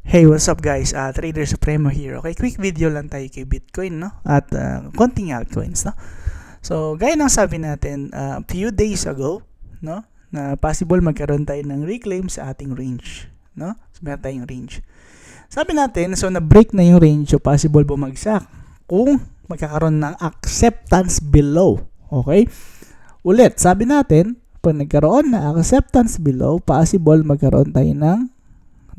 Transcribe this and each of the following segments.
Hey, what's up guys? Trader Supremo here. Okay, quick video lang tayo kay Bitcoin, no? At konting altcoins, no? So, gaya ng sabi natin a few days ago, no? Na possible magkaroon tayo ng reclaim sa ating range, no? So, meron tayong range. Sabi natin, so na-break na yung range, so possible bumagsak kung magkakaroon ng acceptance below. Okay? Ulit, sabi natin, pag nagkaroon na acceptance below, possible magkaroon tayo ng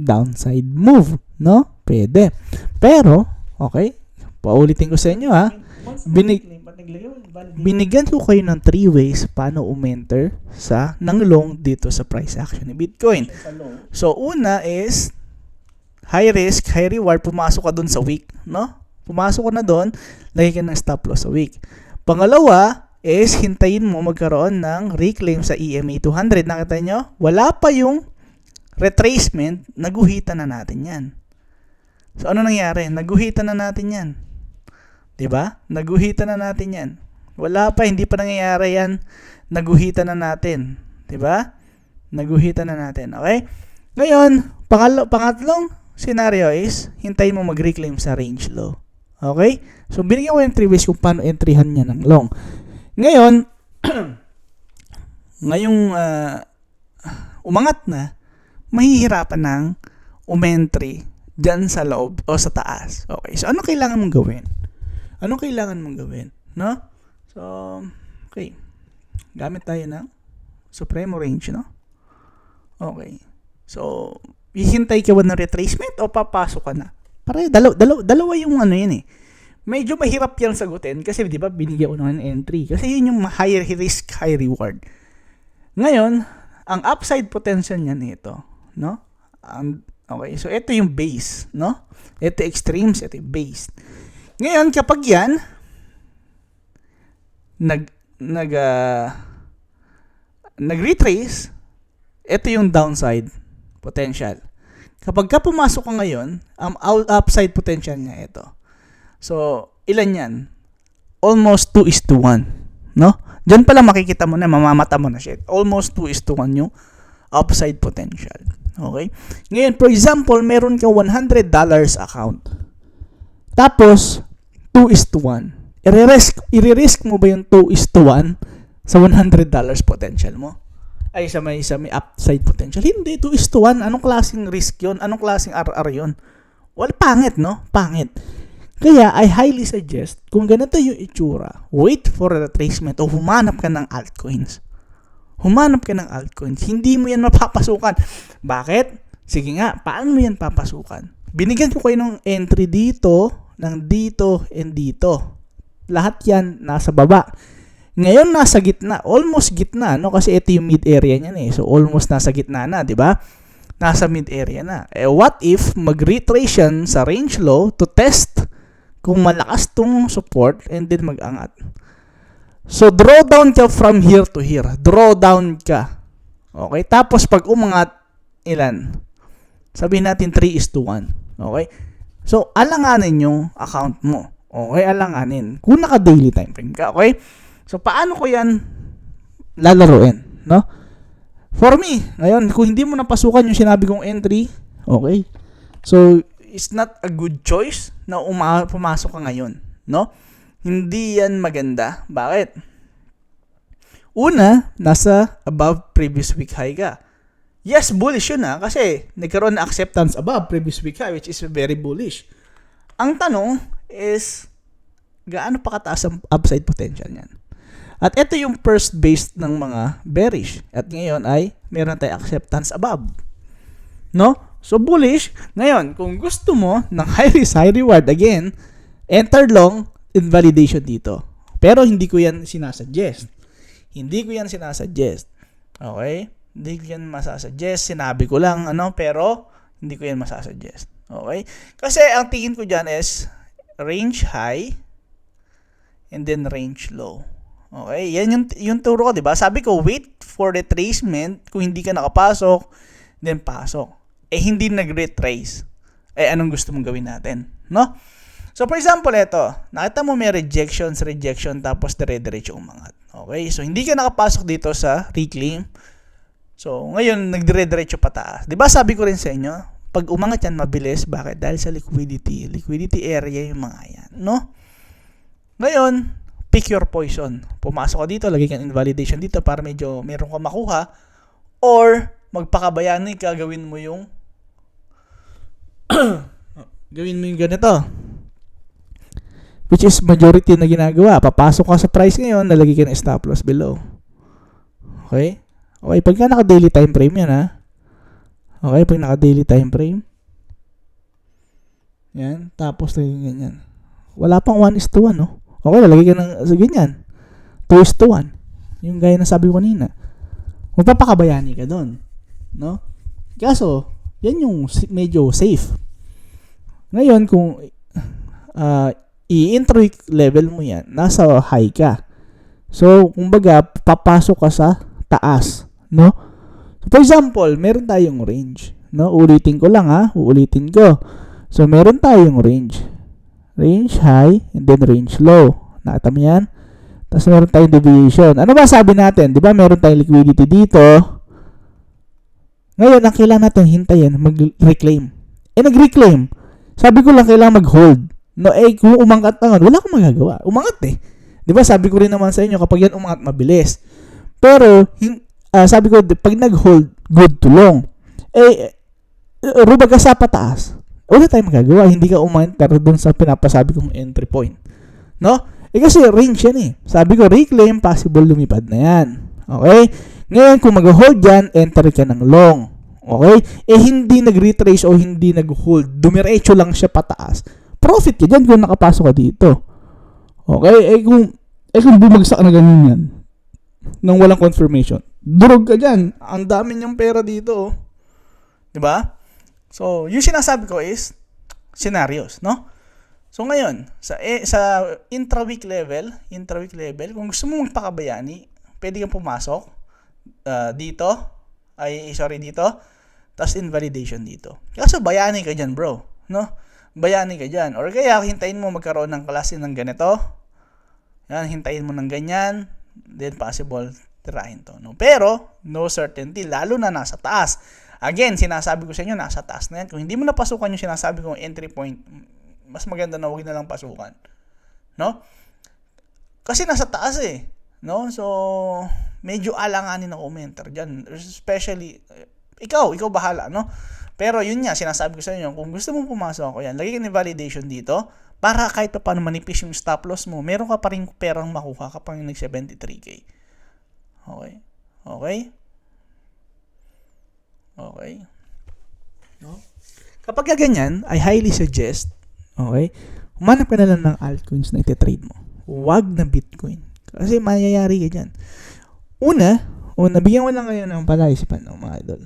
downside move, no? Pwede. Pero, okay, paulitin ko sa inyo ha, binigyan ko kayo ng 3 ways paano umenter ng long dito sa price action ni Bitcoin. So, una is high risk, high reward, pumasok ka dun sa week, no? Pumasok ka na dun, lagay ka ng stop loss sa week. Pangalawa is hintayin mo magkaroon ng reclaim sa EMA 200. Nakita nyo? Wala pa yung retracement, naguhitan na natin yan. So, ano nangyari? Naguhitan na natin yan. Diba? Naguhitan na natin yan. Wala pa, hindi pa nangyayari yan. Naguhitan na natin. Diba? Naguhitan na natin. Okay? Ngayon, pangatlong scenario is, hintayin mo mag-reclaim sa range low. Okay? So, binigyan ko yung 3 ways kung paano entryhan niya ng long. Ngayon, umangat na, mahihirapan ng umentry dyan sa loob o sa taas. Okay, so ano kailangan mong gawin? Anong kailangan mong gawin? No? So, okay. Gamit tayo ng Supremo range, no? Okay. So, hihintay ka ba ng retracement o papasok ka na? Pare, dalawa yung ano yun eh. Medyo mahirap yan sagutin kasi di ba binigyan ko ng entry. Kasi yun yung high risk, high reward. Ngayon, ang upside potential niyan ito. No? Okay, so ito yung base, no? Ito extremes, ito yung base. Ngayon, kapag yan nag-retrace, ito yung downside potential. Kapag ka pumasok ka ngayon, ang upside potential niya ito. So, ilan yan? Almost 2:1, no? Diyan pala makikita mo na, mamamata mo na siya. Almost 2:1 yung upside potential. Okay? Ngayon, for example, meron ka $100 account. Tapos, 2:1. I-risk mo ba yung 2:1 sa $100 potential mo? Ay, sa may upside potential. Hindi, 2:1. Anong klaseng risk yun? Anong klaseng RR yun? Well, pangit, no? Pangit. Kaya, I highly suggest, kung ganito yung itsura, wait for a retracement o humanap ka ng altcoins. Humanap ka ng altcoins. Hindi mo yan mapapasukan. Bakit? Sige nga, paano mo yan papasukan? Binigyan ko kayo ng entry dito, ng dito, and dito. Lahat yan nasa baba. Ngayon nasa gitna, almost gitna, no? Kasi ito yung mid area niyan eh. So almost nasa gitna na, di ba? Nasa mid area na. What if mag-retrace yan sa range low to test kung malakas tong support and then mag-angat? So, draw down ka from here to here. Draw down ka. Okay? Tapos, pag umangat, ilan? Sabihin natin 3:1. Okay? So, alanganin yung account mo. Okay? Alanganin. Kung naka-daily time frame ka. Okay? So, paano ko yan lalaruin? No? For me, ngayon, kung hindi mo napasukan yung sinabi kong entry, okay? So, it's not a good choice na pumasok ka ngayon. No? Hindi yan maganda. Bakit? Una, nasa above previous week high ka. Yes, bullish yun kasi nagkaroon na acceptance above previous week high, which is very bullish. Ang tanong is, gaano pa kataas ang upside potential niyan? At ito yung first base ng mga bearish. At ngayon ay meron tayong acceptance above. No? So, bullish. Ngayon, kung gusto mo ng high risk, high reward, again, enter long, invalidation dito. Pero hindi ko yan sinasuggest. Hindi ko yan sinasuggest. Okay? Hindi ko yan masasuggest. Sinabi ko lang, pero hindi ko yan masasuggest. Okay? Kasi ang tingin ko dyan is range high and then range low. Okay? Yan yung turo ko, diba? Sabi ko, wait for retracement. Kung hindi ka nakapasok, then pasok. Hindi nag-retrace. Anong gusto mong gawin natin? No? So, for example, ito. Nakita mo may rejection, tapos dire-diretso umangat. Okay? So, hindi ka nakapasok dito sa reclaim. So, ngayon, nagdire-diretso pataas. Diba sabi ko rin sa inyo, Pag umangat yan, mabilis. Bakit? Dahil sa liquidity. Liquidity area yung mga yan, no? Ngayon, pick your poison. Pumasok ka dito, lagay kang invalidation dito para medyo meron ka makuha, or magpakabayani ka, gawin mo yung ganito, which is majority na ginagawa. Papasok ka sa price ngayon, nalagay ka ng stop loss below. Okay? Okay, pagka naka-daily time frame yan, ha? Okay, pag naka-daily time frame, yan, tapos ganyan. Wala pang 1:1, no? Okay, lalagay ka ng ganyan. 2:1. Yung gaya na sabi ko kanina. Magpapakabayani ka doon, no? Kaso, yan yung medyo safe. Ngayon, kung i-intraweek level mo yan, nasa high ka. So, kumbaga, papasok ka sa taas, no? So, for example, meron tayong range, no? Ulitin ko lang, ha? Uulitin ko. So, meron tayong range. Range high, and then range low. Nakita mo yan? Tapos meron tayong deviation. Ano ba sabi natin? Di ba meron tayong liquidity dito? Ngayon, ang kailangan natin hintayin, mag-reclaim. Nag-reclaim. Sabi ko lang kailangan mag-hold. No, kung umangat na, wala akong magagawa. Umangat eh. Di ba sabi ko rin naman sa inyo, kapag yan umangat, mabilis. Pero, sabi ko, pag nag-hold, good to long. Rubag ka sa pataas. Wala tayong magagawa. Hindi ka umantar dun sa pinapasabi kong entry point. No? Kasi range yan eh. Sabi ko, reclaim, possible lumipad na yan. Okay? Ngayon, kung mag-hold yan, enter ka ng long. Okay? Hindi nag-retrace o hindi nag-hold. Dumiretso lang siya pataas. Profit ka dyan kung nakapasok ka dito. Okay? Kung bumagsak na ganun yan, nang walang confirmation, durog ka dyan. Ang dami niyang pera dito. Oh. Diba? So, yung sinasabi ko is scenarios, no? So, ngayon, sa intra-week level, kung gusto mo magpakabayani, pwede kang pumasok dito, tapos invalidation dito. Kaso, bayani ka dyan, bro, no? Bayani ka dyan. Or kaya, hintayin mo magkaroon ng klase ng ganito. Yan, hintayin mo ng ganyan. Then, possible, tirahin to, no? Pero, no certainty, lalo na nasa taas. Again, sinasabi ko sa inyo, nasa taas na yan. Kung hindi mo napasukan yung sinasabi kong entry point, mas maganda na huwag na lang pasukan. No? Kasi nasa taas eh. No? So, medyo alanganin ako umenter dyan. Especially, ikaw bahala, no? Pero yun nga, sinasabi ko sa inyo, kung gusto mong pumasok ako yan, lagay ka ng validation dito, para kahit pa paano manipis yung stop loss mo, meron ka pa rin perang makuha kapag nag-73K. Okay? Okay? Okay? No? Kapag ganyan, I highly suggest, okay, humanap ka na lang ng altcoins na iti-trade mo. Huwag na Bitcoin. Kasi mayayari ka dyan. Una, bigyan ko lang kayo ng palaisipan ng mga idol.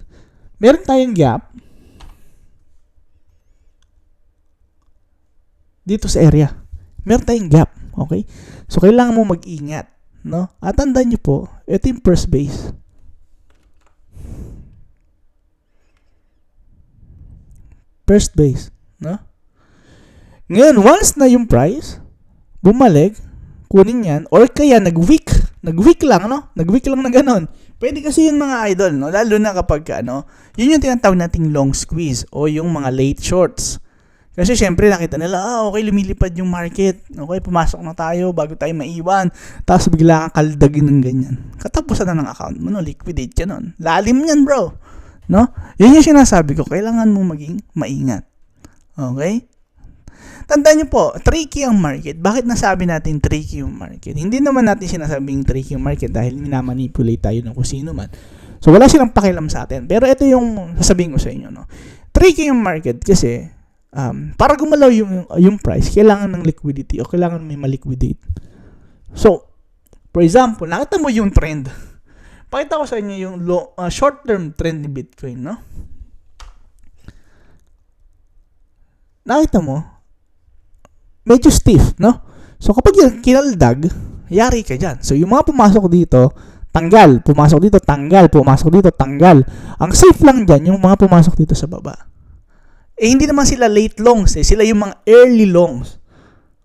Meron tayong gap dito sa area. Meron tayong gap. Okay? So, kailangan mo mag-ingat. No? At tandaan nyo po, ito yung first base. First base. No? Ngayon, once na yung price, bumalik, kunin yan, or kaya nag-weak lang, no? Nag-weak lang na ganon. Pwede kasi yun mga idol, no? Lalo na kapag, yun yung tinatawag nating long squeeze o yung mga late shorts. Kasi syempre nakita nila, okay, lumilipad yung market. Okay, pumasok na tayo bago tayo maiwan. Tapos bigla kang kaldagin ng ganyan. Katapusan na ng account mo, no? Liquidate ka nun. Lalim yan, bro. No? Yun yung sinasabi ko, kailangan mo maging maingat. Okay? Tandaan nyo po, tricky ang market. Bakit nasabi natin tricky yung market? Hindi naman natin sinasabing tricky yung market dahil minamanipulate tayo ng kung sino man. So, wala silang pakialam sa atin. Pero ito yung sasabihin ko sa inyo. No? Tricky yung market kasi para gumalaw yung price, kailangan ng liquidity o kailangan may maliquidate. So, for example, nakita mo yung trend. Pakita ko sa inyo yung short-term trend ni Bitcoin, no? Nakita mo, medyo stiff, no? So, kapag yung kinaldag, yari ka dyan. So, yung mga pumasok dito, tanggal. Pumasok dito, tanggal. Pumasok dito, tanggal. Ang safe lang dyan, yung mga pumasok dito sa baba. Hindi naman sila late longs, eh. Sila yung mga early longs.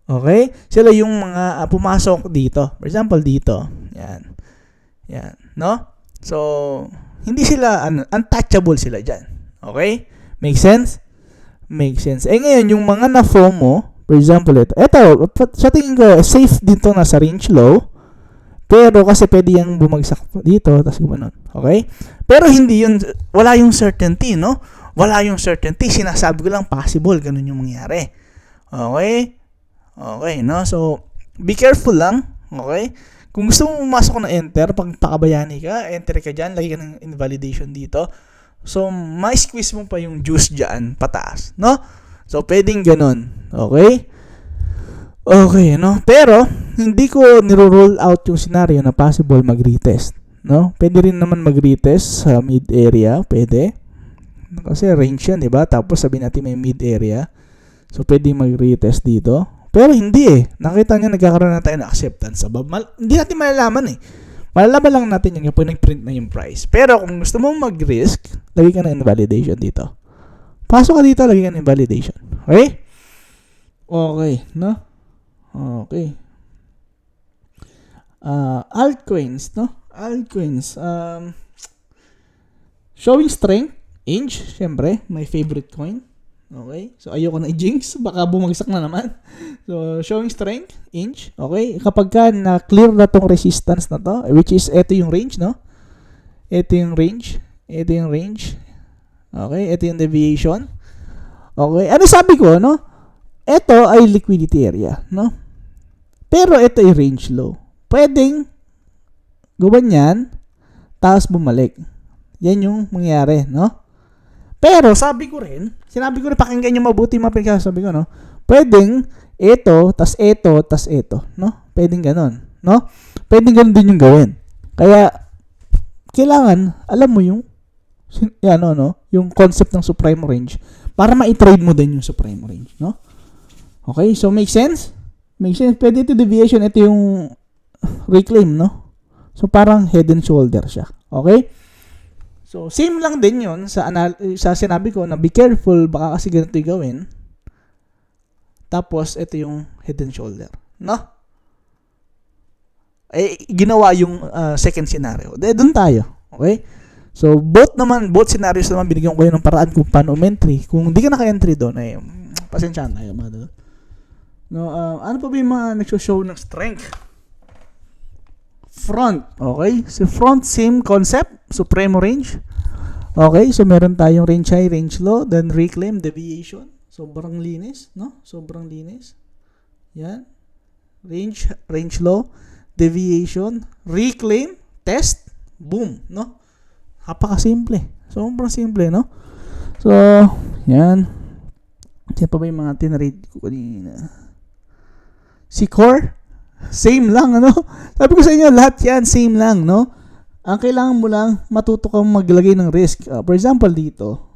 Okay? Sila yung mga pumasok dito. For example, dito. Yan. Yan. No? So, hindi sila, untouchable sila dyan. Okay? Make sense? Make sense. Eh ngayon, yung mga na-FOMO, for example, ito, sa tingin ko, safe dito na sa range low, pero kasi pwede yung bumagsak dito, tapos gumanon. Okay? Pero hindi yun, wala yung certainty, no? Wala yung certainty. Sinasabi ko lang, possible, ganun yung mangyari. Okay? Okay, no? So, be careful lang. Okay? Kung gusto mo pumasok na enter, pag pakabayani ka, enter ka dyan, lagi ka ng invalidation dito. So, ma-squeeze mo pa yung juice dyan, pataas, no? So, pwedeng ganun. Okay? Okay, no? Pero, hindi ko niro-roll out yung scenario na possible mag-retest, no? Pwede rin naman mag-retest sa mid-area, pwede. Kasi range yan, di ba? Tapos, sabihin natin may mid-area. So, pwede mag-retest dito. Pero, hindi eh. Nakita niya, nagkakaroon na tayo ng acceptance. Hindi natin malalaman eh. Malalaman lang natin yung kapag nag-print na yung price. Pero, kung gusto mo mag-risk, lagi ka na invalidation dito. Pasok ka dito, lagi ka na invalidation. Okay? Okay, no? Okay. Altcoins, no? Altcoins. Showing strength. Inch, syempre, my favorite coin. Okay? So, ayoko na i-jinx. Baka bumagsak na naman. So, showing strength. Inch. Okay? Kapag ka na-clear na tong resistance na to, which is, ito yung range, no? Ito yung range. Ito yung range. Okay? Ito yung deviation. Okay? Ano sabi ko, no? Ito ay liquidity area, no? Pero ito ay range low. Pwedeng gumanyan, tapos bumalik. Yan yung mangyari, no? Pero sinabi ko rin, pakinggan nyo mabuti mga pinagsasabi ko, no? Pwedeng ito, tas ito, no? Pwedeng ganon, no? Pwedeng ganon din yung gawin. Kaya, kailangan, alam mo yung, yung concept ng supreme range para ma-trade mo din yung supreme range, no? Okay, so make sense? Make sense. Pwede ito deviation, ito yung reclaim, no? So, parang head and shoulder siya. Okay? So, same lang din yun sa sinabi ko na be careful, baka kasi ganito yung gawin. Tapos, ito yung head and shoulder. No? Eh, ginawa yung second scenario. Doon tayo. Okay? So, both scenarios naman, binigyan ko kayo ng paraan kung paano entry. Kung hindi ka naka-entry doon, eh, pasensyahan tayo. No, ano pa ba yung mga nagsho-show ng strength? Front, okay? So, front, same concept, supremo range. Okay, so meron tayong range high, range low, then reclaim, deviation. Sobrang linis, no? Sobrang linis. Yan. Range low, deviation, reclaim, test, boom, no? Napaka-simple. Sobrang simple, no? So, yan. Yan pa ba yung mga tinarate ko kanina? Si core, same lang, ano? Sabi ko sa inyo, lahat yan, same lang, no? Ang kailangan mo lang, matuto kang maglagay ng risk. For example, dito,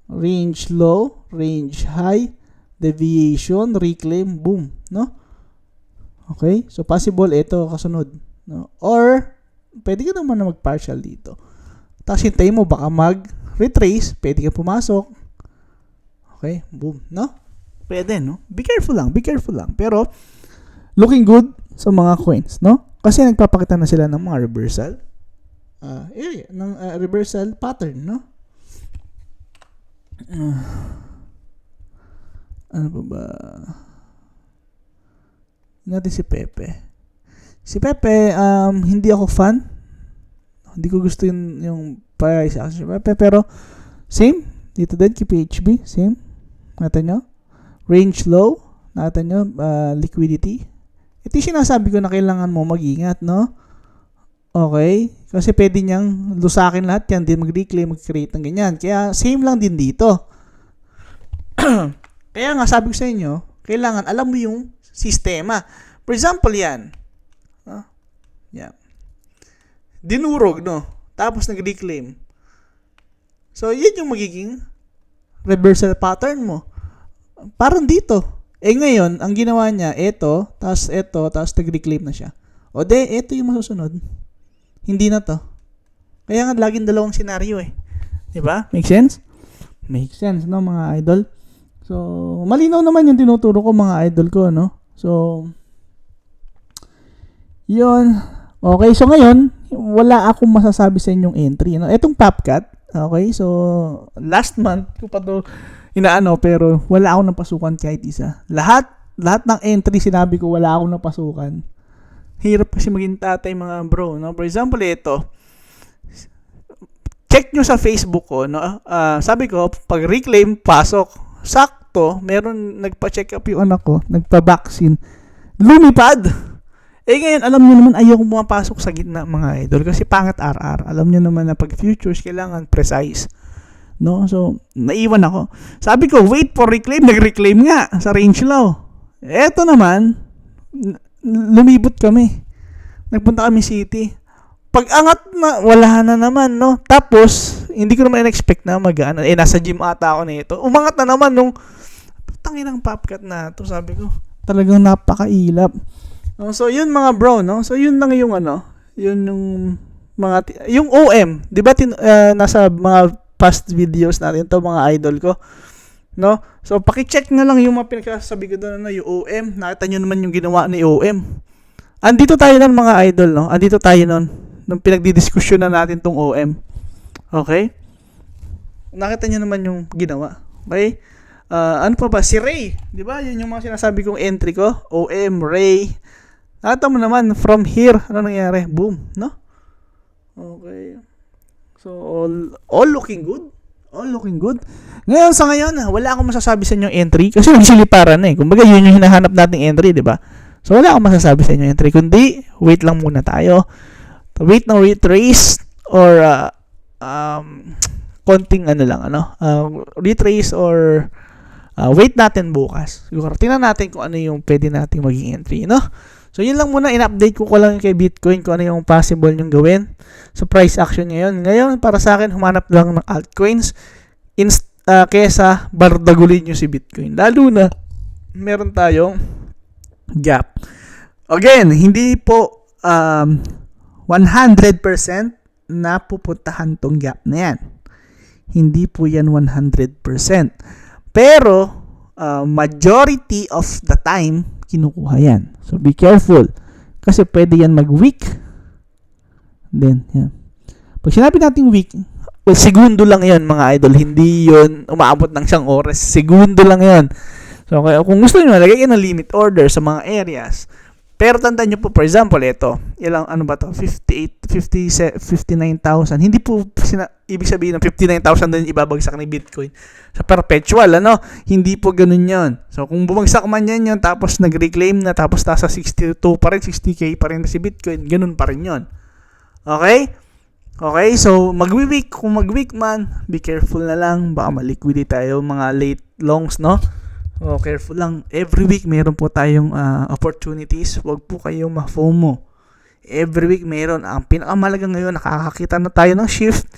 range low, range high, deviation, reclaim, boom, no? Okay? So, possible, ito, kasunod. No? Or, pwede ka naman na mag-partial dito. Tapos, hintayin mo, baka mag-retrace, pwede ka pumasok. Okay? Boom, no? Pwede, no? Be careful lang. Pero, looking good sa mga coins, no? Kasi nagpapakita na sila ng mga reversal area, ng reversal pattern, no? Ano pa ba? Natin si Pepe. Si Pepe, hindi ako fan. Hindi ko gusto yung price action si Pepe, pero same. Dito din, kay PHB, same. Natin nyo. Range low, natin nyo, liquidity. Ito yung sinasabi ko na kailangan mo mag-ingat, no? Okay? Kasi pwede niyang lusakin lahat yan, din mag-reclaim, mag-create ng ganyan. Kaya same lang din dito. Kaya nga sabi ko sa inyo, kailangan alam mo yung sistema. For example, yan. Yan. Dinurog, no? Tapos nag-reclaim. So, yan yung magiging reversal pattern mo. Parang dito. Eh ngayon, ang ginawa niya, ito, tapos nag-reclaim na siya. O ito yung masusunod. Hindi na to. Kaya nga, laging dalawang senaryo eh. Diba? Make sense? Make sense, no, mga idol? So, malinaw naman yung tinuturo ko, mga idol ko, no? So, yun. Okay, so ngayon, wala akong masasabi sa inyong entry. No? Itong PopCat, Okay, so last month ko pa to inaano, pero wala akong napasukan kahit isa. Lahat ng entry sinabi ko wala akong napasukan. Hirap kasi maging tatay mga bro, no? For example, ito. Check nyo sa Facebook ko, no? Sabi ko, pag reclaim, pasok. Sakto, meron nagpa-check up yung anak ko, nagpa-vaccine. Lumipad! Ngayon, alam nyo naman, ayoko pumapasok sa gitna mga idol kasi pangat RR. Alam nyo naman na pag futures, kailangan precise. No? So, naiwan ako. Sabi ko, wait for reclaim. Nag-reclaim nga sa range low. Eto naman, lumibot kami. Nagpunta kami city. Pag angat na, wala na naman, no? Tapos, hindi ko naman in-expect na mag-ano. Nasa gym ata ako nito. Umangat na naman nung tangin ng popcat na to, sabi ko. Talagang napakailap. So, yun mga bro, no? So, yun lang yung yun yung yung OM, 'di ba nasa mga past videos natin to mga idol ko, no? So, paki-check na lang yung mga pinagsasabi ko doon yung OM. Nakita niyo naman yung ginawa ni OM. Andito tayo nun mga idol, no? Andito tayo nun nung pinagdidiskusyon na natin tong OM. Okay? Nakita niyo naman yung ginawa. Okay? Ano pa ba? Si Ray. 'Di ba? Yun yung mga sinasabi kong entry ko. OM, Ray. Nakita mo naman, from here, ano nangyari? Boom, no? Okay. So, all looking good. All looking good. Ngayon, sa ngayon, wala akong masasabi sa inyong entry kasi nagsiliparan na eh. Kumbaga, yun yung hinahanap nating entry, di ba? So, wala akong masasabi sa inyong entry. Kundi, wait lang muna tayo. Wait ng retrace or konting retrace or wait natin bukas. Siguro, tingnan natin kung ano yung pwede nating maging entry, no? So, yun lang muna, in-update ko lang kay Bitcoin kung ano yung possible yung gawin sa price action ngayon. Ngayon, para sa akin, humanap lang ng altcoins kesa bardagulin nyo si Bitcoin. Lalo na, meron tayong gap. Again, hindi po 100% na pupuntahan tong gap na yan. Hindi po yan 100%. Pero, majority of the time, kinukuha yan. So, be careful. Kasi pwede yan mag-weak. Then, yan. Pag sinabi natin weak, well, segundo lang yan, mga idol. Hindi yun umaabot ng 1 oras. Segundo lang yan. So, okay, kung gusto nyo, lagay kayo ng limit order sa mga areas. Pero tandaan nyo po, for example, ito, ilang, 59,000. Hindi po ibig sabihin ng 59,000 din ibabagsak ni Bitcoin sa perpetual, Hindi po ganun yon. So, kung bumagsak man yan, tapos nag-reclaim na, tapos nasa 62 pa rin, 60k pa rin si Bitcoin, ganun pa rin yon. Okay? Okay, so, kung mag-weak man, be careful na lang, baka maliquidate tayo, mga late longs, no? Oh, careful lang. Every week meron po tayong opportunities. Huwag po kayong ma-FOMO. Every week meron. Ang pinakamalaga ngayon, nakakakita na tayo ng shift.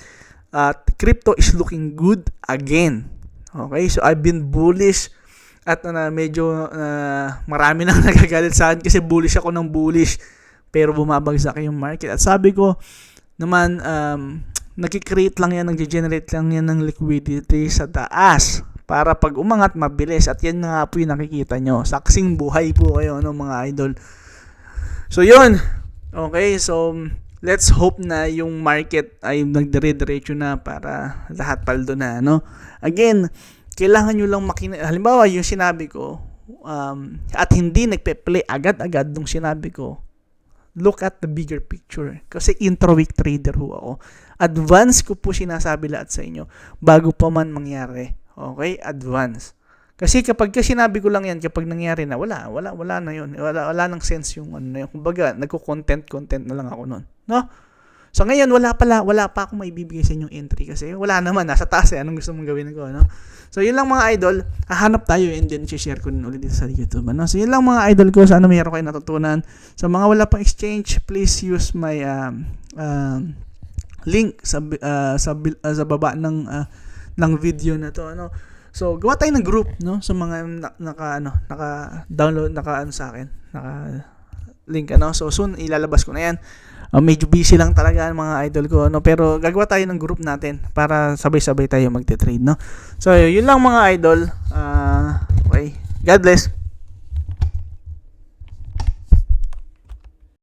At crypto is looking good again. Okay? So, I've been bullish. At medyo marami nang nagagalit sa akin kasi bullish ako ng bullish. Pero bumabagsak yung market. At sabi ko naman, nag-create lang yan, nag-generate lang yan ng liquidity sa taas. Para pag umangat, mabilis. At yan nga po yung nakikita nyo. Saksing buhay po kayo, mga idol. So, yun. Okay, so, let's hope na yung market ay nagdire-diretso na para lahat paldo na, Again, kailangan nyo lang halimbawa, yung sinabi ko, at hindi nagpe-play agad-agad nung sinabi ko, look at the bigger picture. Kasi intra-week trader ho ako. Advance ko po sinasabi lahat sa inyo bago pa man mangyari. Okay? Advance. Kasi kapag sinabi ko lang yan, kapag nangyari na, wala na yun. Wala nang sense yung yun. Kumbaga, nagko-content na lang ako nun. No? So ngayon, wala pa akong maibibigay sa inyong entry kasi wala naman, nasa taas anong gusto mong gawin ko, So yun lang mga idol, hahanap tayo and then share ko din ulit dito sa YouTube, So yun lang mga idol ko, sana mayroon kayo natutunan. Sa mga wala pang exchange, please use my link sa baba ng video na to, So gawa tayo ng group, sa mga naka-download, sa akin, naka-link, So soon ilalabas ko na yan. Medyo busy lang talaga mga idol ko, pero gagawa tayo ng group natin para sabay-sabay tayo magte-trade, So yun lang mga idol. Okay, God bless.